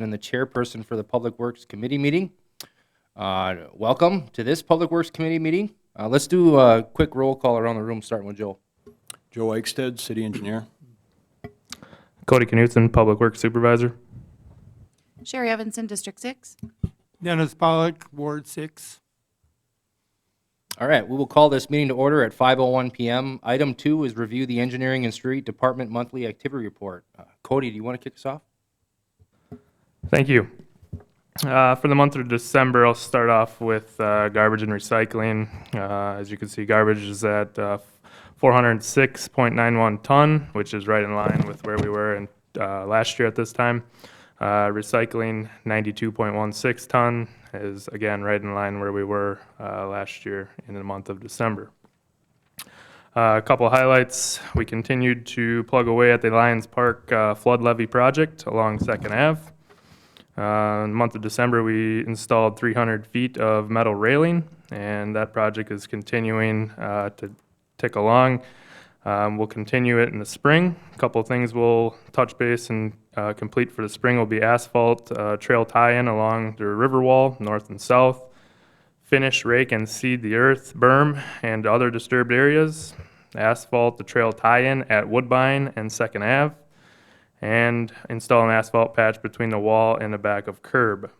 and the chairperson for the Public Works Committee meeting. Welcome to this Public Works Committee meeting. Let's do a quick roll call around the room, starting with Joe. Joe Eichstead, City Engineer. Cody Knutson, Public Works Supervisor. Sherry Evanson, District 6. Dennis Pollock, Ward 6. All right, we will call this meeting to order at 5:01 p.m. Item 2 is review the Engineering and Street Department Monthly Activity Report. Cody, do you want to kick us off? Thank you. For the month of December, I'll start off with garbage and recycling. As you can see, garbage is at 406.91 ton, which is right in line with where we were in last year at this time. Recycling 92.16 ton is again right in line where we were last year in the month of December. A couple of highlights: we continued to plug away at the Lions Park flood levee project along 2nd Ave. In the month of December, we installed 300 feet of metal railing, and that project is continuing to tick along. We'll continue it in the spring. A couple of things we'll touch base and complete for the spring will be asphalt trail tie-in along the river wall, north and south. Finish, rake, and seed the earth, berm, and other disturbed areas. Asphalt the trail tie-in at Woodbine and 2nd Ave. And install an asphalt patch between the wall and the back of curb.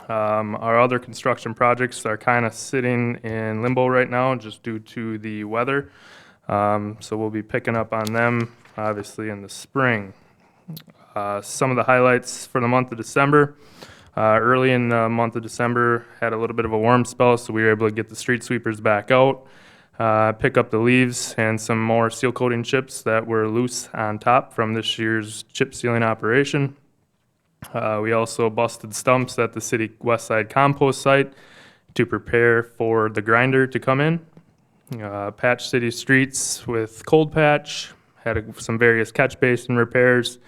Our other construction projects are kind of sitting in limbo right now just due to the weather. So we'll be picking up on them obviously in the spring. Some of the highlights for the month of December. Early in the month of December, had a little bit of a warm spell, so we were able to get the street sweepers back out, pick up the leaves and some more seal coating chips that were loose on top from this year's chip sealing operation. We also busted stumps at the city west side compost site to prepare for the grinder to come in. Patch city streets with cold patch, had some various catch basin repairs.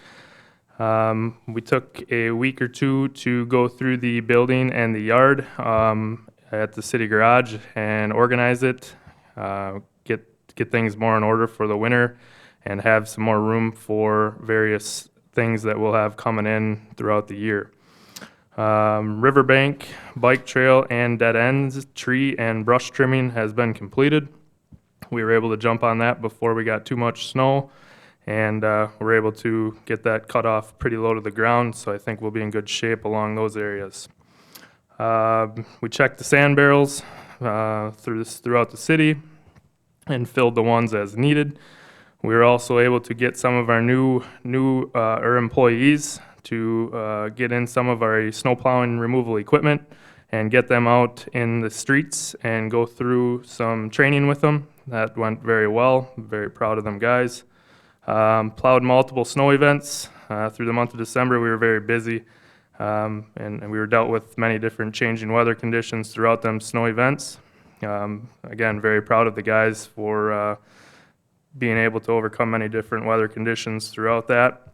We took a week or two to go through the building and the yard at the city garage and organize it, get things more in order for the winter and have some more room for various things that we'll have coming in throughout the year. Riverbank, bike trail, and dead ends, tree and brush trimming has been completed. We were able to jump on that before we got too much snow, and we're able to get that cut off pretty low to the ground, so I think we'll be in good shape along those areas. We checked the sand barrels throughout the city and filled the ones as needed. We were also able to get some of our new employees to get in some of our snow plowing removal equipment and get them out in the streets and go through some training with them. That went very well. Very proud of them guys. Plowed multiple snow events through the month of December. We were very busy, and we were dealt with many different changing weather conditions throughout them snow events. Again, very proud of the guys for being able to overcome many different weather conditions throughout that.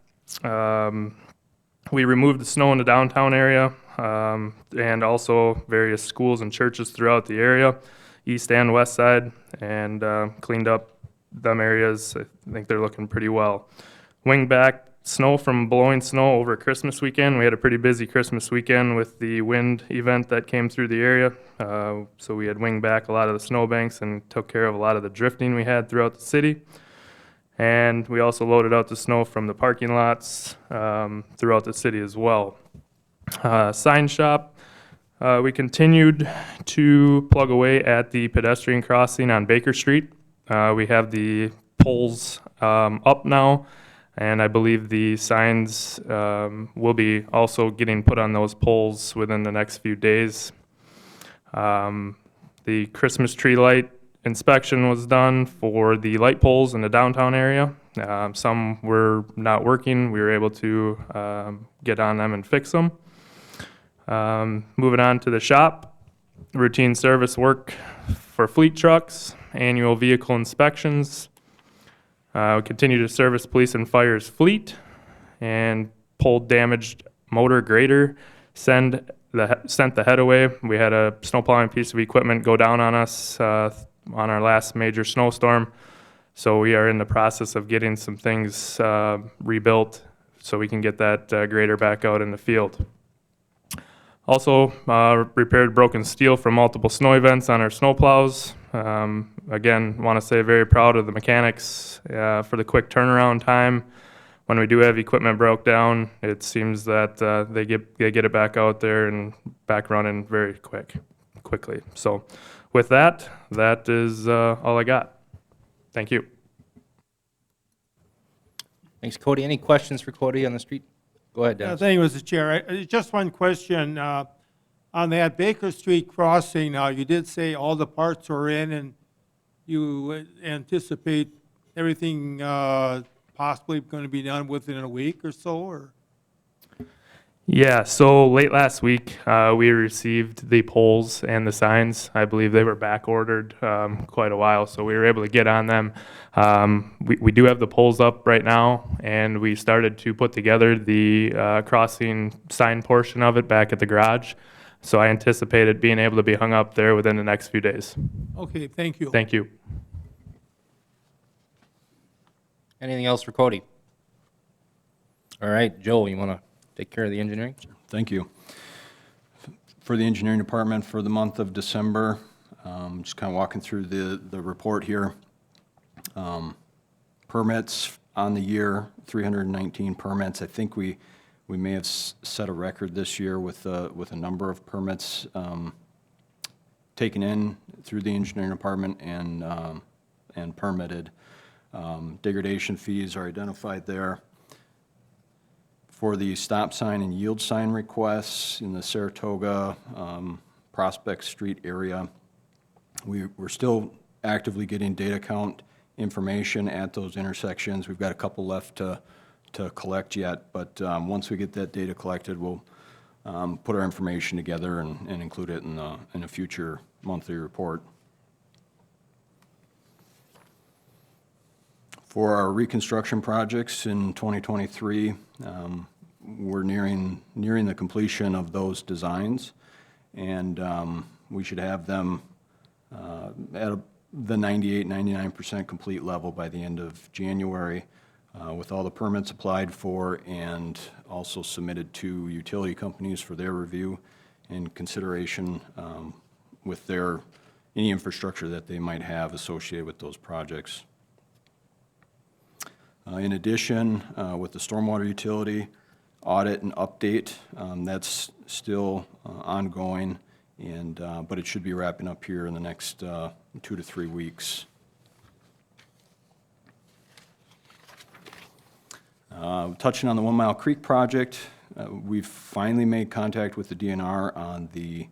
We removed the snow in the downtown area and also various schools and churches throughout the area, east and west side, and cleaned up them areas. I think they're looking pretty well. Wing back snow from blowing snow over Christmas weekend. We had a pretty busy Christmas weekend with the wind event that came through the area. So we had winged back a lot of the snowbanks and took care of a lot of the drifting we had throughout the city. And we also loaded out the snow from the parking lots throughout the city as well. Sign shop. We continued to plug away at the pedestrian crossing on Baker Street. We have the poles up now, and I believe the signs will be also getting put on those poles within the next few days. The Christmas tree light inspection was done for the light poles in the downtown area. Some were not working. We were able to get on them and fix them. Moving on to the shop, routine service work for fleet trucks, annual vehicle inspections. We continue to service police and fire's fleet and pulled damaged motor grader, sent the head away. We had a snow plowing piece of equipment go down on us on our last major snowstorm. So we are in the process of getting some things rebuilt so we can get that grader back out in the field. Also, repaired broken steel from multiple snow events on our snow plows. Again, want to say very proud of the mechanics for the quick turnaround time. When we do have equipment broke down, it seems that they get it back out there and back running very quickly. So with that, that is all I got. Thank you. Thanks, Cody. Any questions for Cody on the street? Go ahead, Dennis. Thank you, Mr. Chair. Just one question. On that Baker Street crossing, you did say all the parts are in, and you anticipate everything possibly going to be done within a week or so, or? Yeah, so late last week, we received the poles and the signs. I believe they were back ordered quite a while, so we were able to get on them. We do have the poles up right now, and we started to put together the crossing sign portion of it back at the garage. So I anticipate it being able to be hung up there within the next few days. Okay, thank you. Thank you. Anything else for Cody? All right, Joel, you want to take care of the engineering? Thank you. For the engineering department for the month of December, just kind of walking through the report here. Permits on the year, 319 permits. I think we may have set a record this year with a number of permits taken in through the engineering department and permitted. Degradation fees are identified there. For the stop sign and yield sign requests in the Saratoga, Prospect Street area, we're still actively getting data count information at those intersections. We've got a couple left to collect yet, but once we get that data collected, we'll put our information together and include it in a future monthly report. For our reconstruction projects in 2023, we're nearing the completion of those designs, and we should have them at the 98-99% complete level by the end of January, with all the permits applied for and also submitted to utility companies for their review and consideration with any infrastructure that they might have associated with those projects. In addition, with the stormwater utility audit and update, that's still ongoing, but it should be wrapping up here in the next 2 to 3 weeks. Touching on the 1 Mile Creek project, we've finally made contact with the DNR on the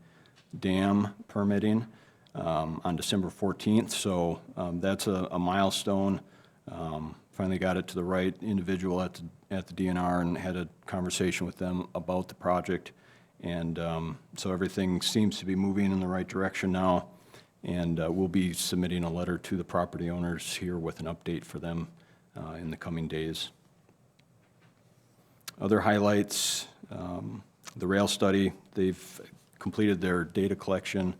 dam permitting on December 14th, so that's a milestone. Finally got it to the right individual at the DNR and had a conversation with them about the project. And so everything seems to be moving in the right direction now. And we'll be submitting a letter to the property owners here with an update for them in the coming days. Other highlights, the rail study, they've completed their data collection.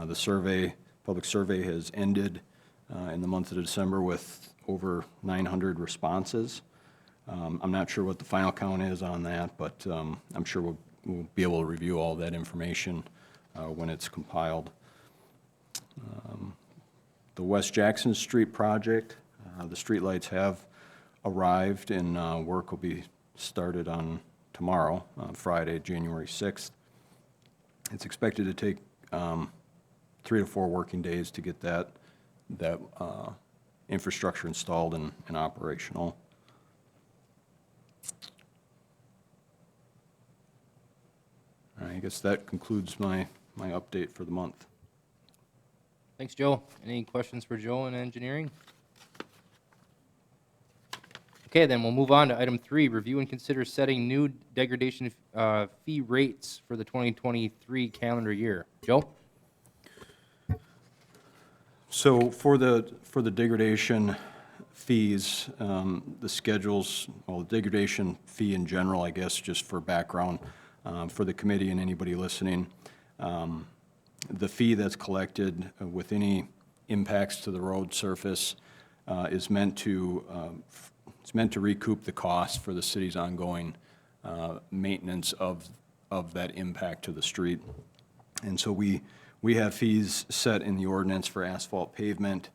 The survey, public survey has ended in the month of December with over 900 responses. I'm not sure what the final count is on that, but I'm sure we'll be able to review all that information when it's compiled. The West Jackson Street project, the streetlights have arrived and work will be started on tomorrow, Friday, January 6th. It's expected to take 3 to 4 working days to get that infrastructure installed and operational. I guess that concludes my update for the month. Thanks, Joe. Any questions for Joe in engineering? Okay, then we'll move on to item 3, review and consider setting new degradation fee rates for the 2023 calendar year. Joe? So for the degradation fees, the schedules, well, the degradation fee in general, I guess, just for background, for the committee and anybody listening, the fee that's collected with any impacts to the road surface is meant to it's meant to recoup the cost for the city's ongoing maintenance of that impact to the street. And so we have fees set in the ordinance for asphalt pavement,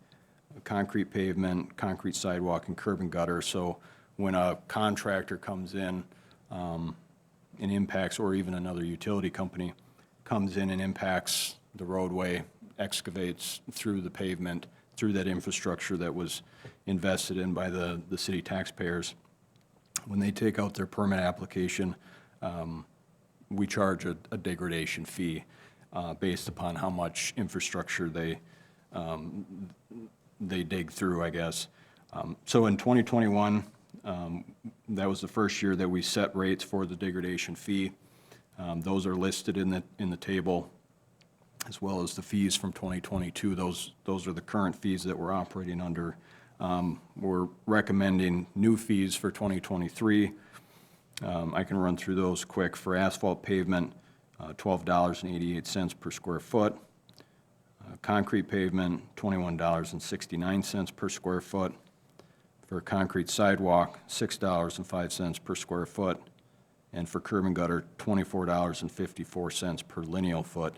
concrete pavement, concrete sidewalk, and curb and gutter. So when a contractor comes in and impacts, or even another utility company comes in and impacts the roadway, excavates through the pavement, through that infrastructure that was invested in by the city taxpayers, when they take out their permit application, we charge a degradation fee based upon how much infrastructure they dig through, I guess. So in 2021, that was the first year that we set rates for the degradation fee. Those are listed in the table, as well as the fees from 2022. Those are the current fees that we're operating under. We're recommending new fees for 2023. I can run through those quick. For asphalt pavement, $12.88 per square foot. Concrete pavement, $21.69 per square foot. For concrete sidewalk, $6.05 per square foot. And for curb and gutter, $24.54 per lineal foot.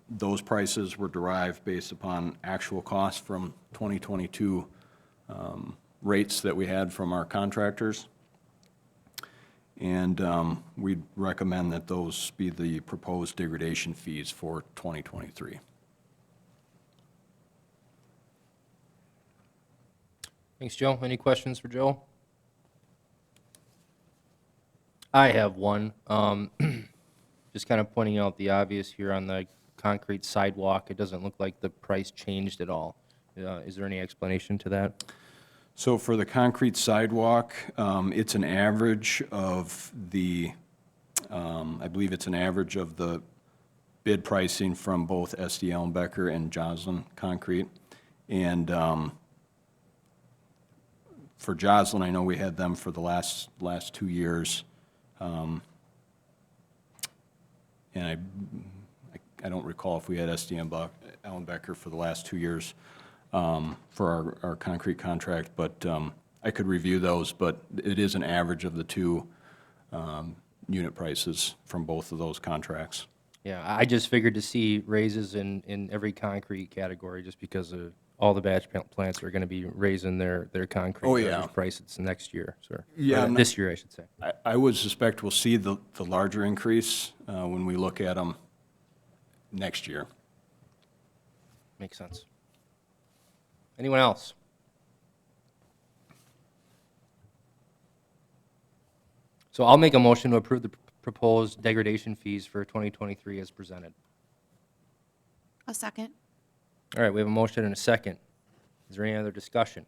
Those prices were derived based upon actual costs from 2022 rates that we had from our contractors. And we'd recommend that those be the proposed degradation fees for 2023. Thanks, Joe. Any questions for Joe? I have one. Just kind of pointing out the obvious here on the concrete sidewalk. It doesn't look like the price changed at all. Is there any explanation to that? So for the concrete sidewalk, it's an average of the, I believe it's an average of the bid pricing from both SD Ellenbecker and Joslin Concrete. And for Joslin, I know we had them for the last 2 years. And I don't recall if we had SD Ellenbecker for the last 2 years for our concrete contract, but I could review those, but it is an average of the two unit prices from both of those contracts. Yeah, I just figured to see raises in every concrete category just because of all the batch plants are going to be raising their concrete Oh, yeah. prices next year, sir. Yeah, Or this year, I should say. I would suspect we'll see the larger increase when we look at them next year. Makes sense. Anyone else? So I'll make a motion to approve the proposed degradation fees for 2023 as presented. A second. All right, we have a motion and a second. Is there any other discussion?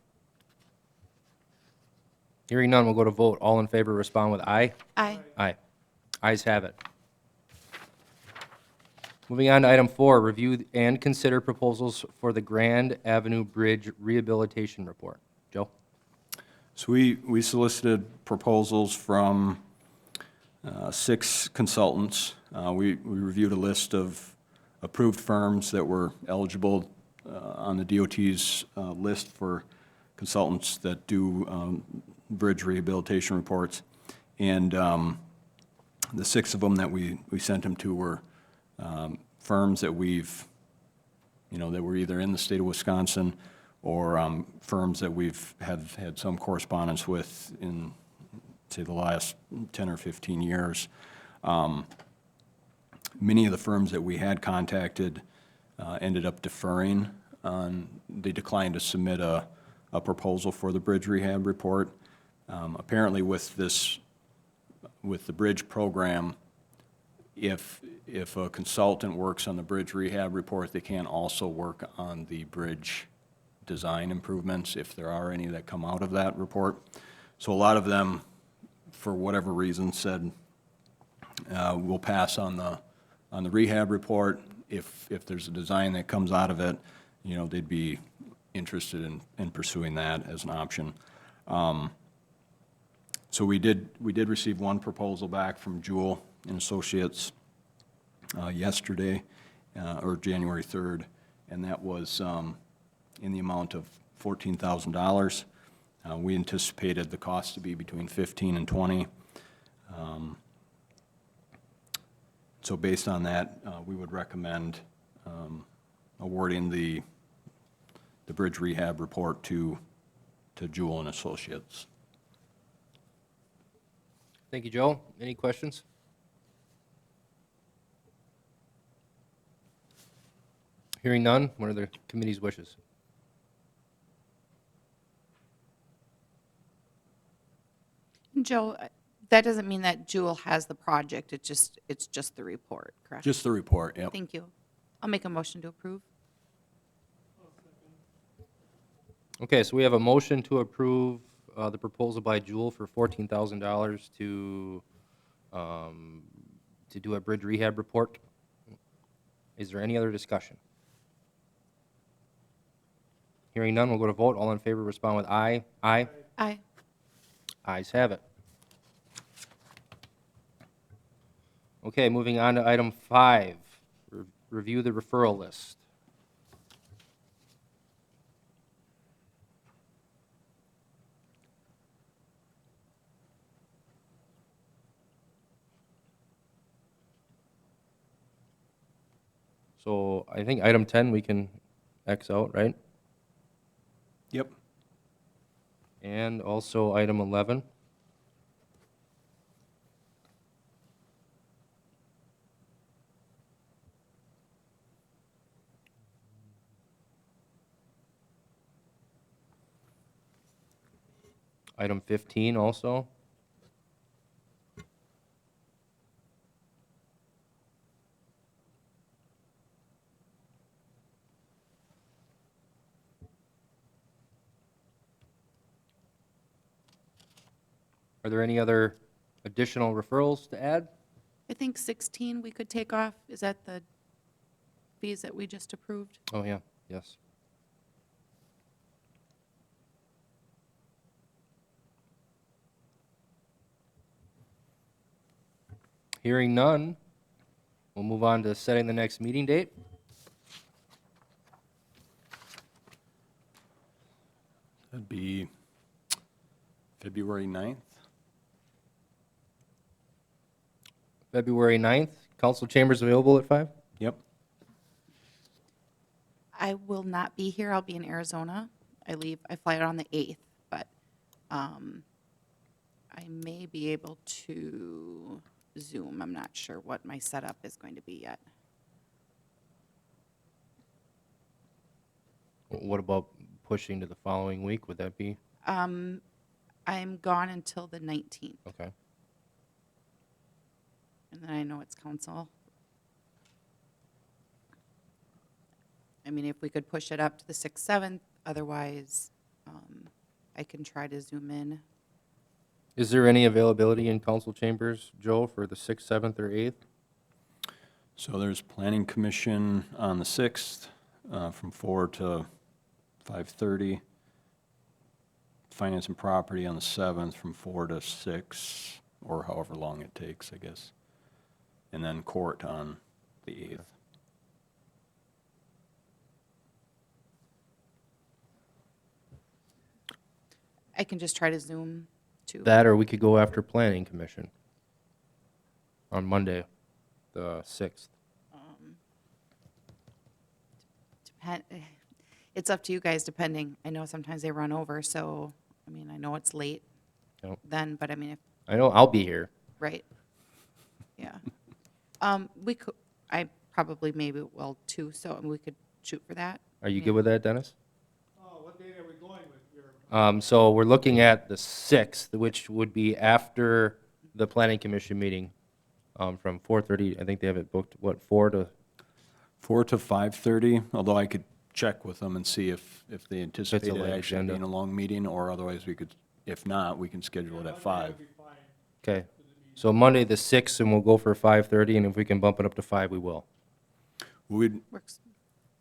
Hearing none, we'll go to vote. All in favor, respond with aye. Aye. Aye. Ayes have it. Moving on to item 4, review and consider proposals for the Grand Avenue Bridge Rehabilitation Report. Joe? So we solicited proposals from 6 consultants. We reviewed a list of approved firms that were eligible on the DOT's list for consultants that do bridge rehabilitation reports. And the 6 of them that we sent them to were firms that that were either in the state of Wisconsin or firms that we've had some correspondence with in, say, the last 10 or 15 years. Many of the firms that we had contacted ended up deferring. They declined to submit a proposal for the bridge rehab report. Apparently with the bridge program, if a consultant works on the bridge rehab report, they can also work on the bridge design improvements, if there are any that come out of that report. So a lot of them, for whatever reason, said, we'll pass on the rehab report. If there's a design that comes out of it, they'd be interested in pursuing that as an option. So we did receive one proposal back from Jewell and Associates yesterday, or January 3rd, and that was in the amount of $14,000. We anticipated the cost to be between 15 and 20. So based on that, we would recommend awarding the bridge rehab report to Jewel and Associates. Thank you, Joe. Any questions? Hearing none, what are the committee's wishes? Joe, that doesn't mean that Jewel has the project, it's just the report, correct? Just the report, yep. Thank you. I'll make a motion to approve. Okay, so we have a motion to approve the proposal by Jewel for $14,000 to do a bridge rehab report. Is there any other discussion? Hearing none, we'll go to vote. All in favor respond with aye. Aye. Aye. Ayes have it. Okay, moving on to item 5, review the referral list. So I think item 10 we can X out, right? Yep. And also item 11. Item 15 also. Are there any other additional referrals to add? I think 16 we could take off. Is that the fees that we just approved? Oh, yeah, yes. Hearing none, we'll move on to setting the next meeting date. That'd be February 9th. February 9th, council chambers available at 5? Yep. I will not be here. I'll be in Arizona. I fly out on the 8th, but I may be able to Zoom. I'm not sure what my setup is going to be yet. What about pushing to the following week? Would that be, I'm gone until the 19th, okay? and then I know it's council. I mean, if we could push it up to the 6th, 7th, otherwise, I can try to Zoom in. Is there any availability in council chambers, Joe, for the 6th, 7th, or 8th? So there's Planning Commission on the 6th, from 4 to 5:30. Finance and Property on the 7th, from 4 to 6, or however long it takes, I guess. And then Court on the 8th. I can just try to Zoom too. That, or we could go after Planning Commission on Monday, the 6th. It's up to you guys, depending. I know sometimes they run over, so, I mean, I know it's late Yep. then, but I mean, if, I know I'll be here. right. Yeah. We could, I probably maybe will too, so we could shoot for that. Are you good with that, Dennis? What date are we going with here? So we're looking at the 6th, which would be after the Planning Commission meeting, from 4:30. I think they have it booked, what, 4 to? 4 to 5:30, although I could check with them and see if they a anticipate it late actually agenda. being a long meeting, or otherwise we could, if not, we can schedule it at 5. Okay. So Monday, the 6th, and we'll go for 5:30, and if we can bump it up to 5, we will. We'd, Works.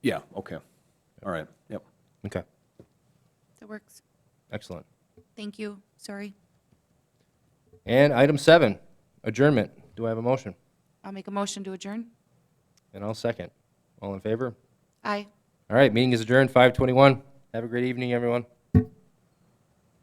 yeah, okay. All right, yep. Okay, That works. excellent. Thank you. Sorry. And item 7, adjournment. Do I have a motion? I'll make a motion to adjourn. And I'll second. All in favor? Aye. All right, meeting is adjourned, 5:21. Have a great evening, everyone.